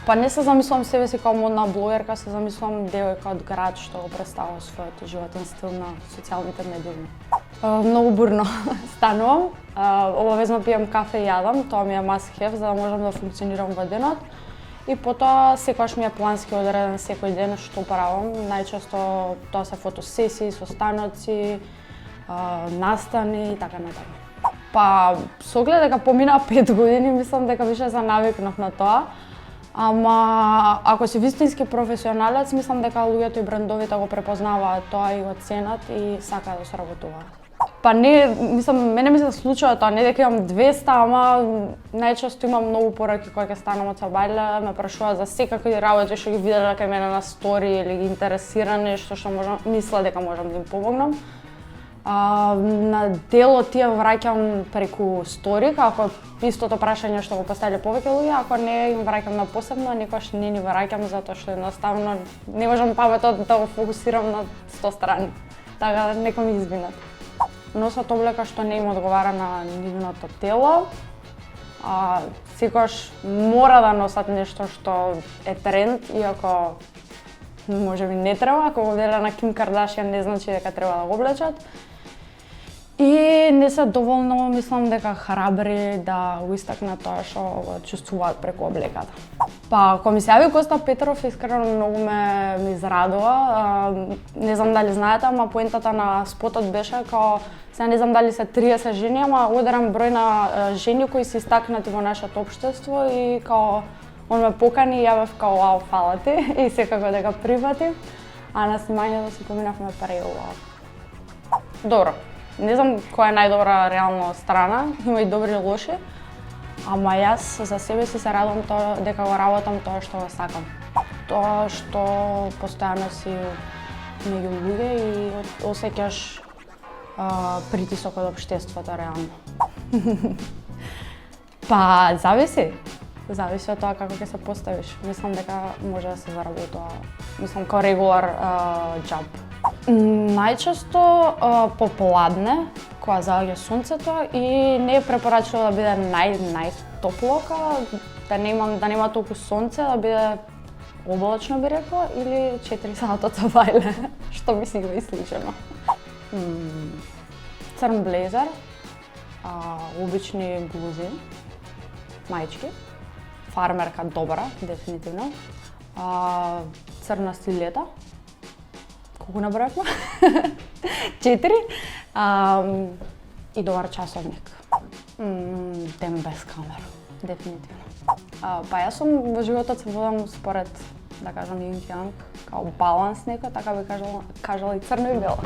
Па не се замислувам себе си како модна блогерка, се замислувам девојка од град што го представува својот животен стил на социјалните медии. Многу бурно станувам, обавезно пијам кафе и јадам, тоа ми е must have за да можам да функционирам во денот. И потоа секогаш ми е плански одреден секој ден што правам. Најчесто тоа се фотосесии, состаноци, настани и така натаму. Па со оглед дека помина 5 години, мислам дека више се навикнав на тоа. Ама ако си вистински професионалец, мислам дека луѓето и брендовите го препознаваат тоа и го ценат и сакаат да соработуваат. Па не, мислам, мене ми се случува тоа, не дека имам 200, ама најчесто имам многу пораки кои ќе станам од Сабајле, ме прашуваат за секакви работи што ги виделе кај мене на стори или ги интересира нешто што можам, мисля дека можам да им помогнам. На дел од тие враќам преку стори, како истото прашање што го поставиле повеќе луѓе, ако не им враќам на посебно, некогаш не ни враќам затоа што едноставно не можам паметот да го фокусирам на 100 страни. Така нека ми извинат. Носат облека што не им одговара на нивното тело. Секогаш мора да носат нешто што е тренд, иако можеби не треба, ако го гледа на Ким Кардашијан не значи дека треба да го облечат. И не се доволно, мислам дека храбри да го истакнат тоа што го чувствуваат преку облеката. Па, кога ми се јави Коста Петров, искрено многу ме израдува. Не знам дали знаете, ама поентата на спотот беше као, сега не знам дали се 30 жени, ама одреден број на жени кои се истакнати во нашето општество и као он ме покани и јавев као вау, фала ти и секако дека прифатив. А на снимањето си поминавме преубаво. Добро. Не знам која е најдобра реално страна, има и добри и лоши, ама јас за себе си се радувам тоа дека го работам тоа што го сакам. Тоа што постојано си меѓу луѓе и осеќаш притисок од општеството реално. Па зависи. Зависи од тоа како ќе се поставиш. Мислам дека може да се заработува, мислам као регулар џаб. Најчесто попладне, кога заоѓа сонцето и не е препорачливо да биде најтоплока, да нема толку сонце, да биде облачно би рекла, или 4 сата од Сабајле, што ми си го изличено. Црн блезер, обични блузи, маички, фармерка добра, дефинитивно, црна стилета, колку набројавме? 4. И добар часовник. Ден без камера, дефинитивно. Па јас сум во животот се водам според, да кажам, јинг јанг, као баланс некој, така би кажала и црно и бело.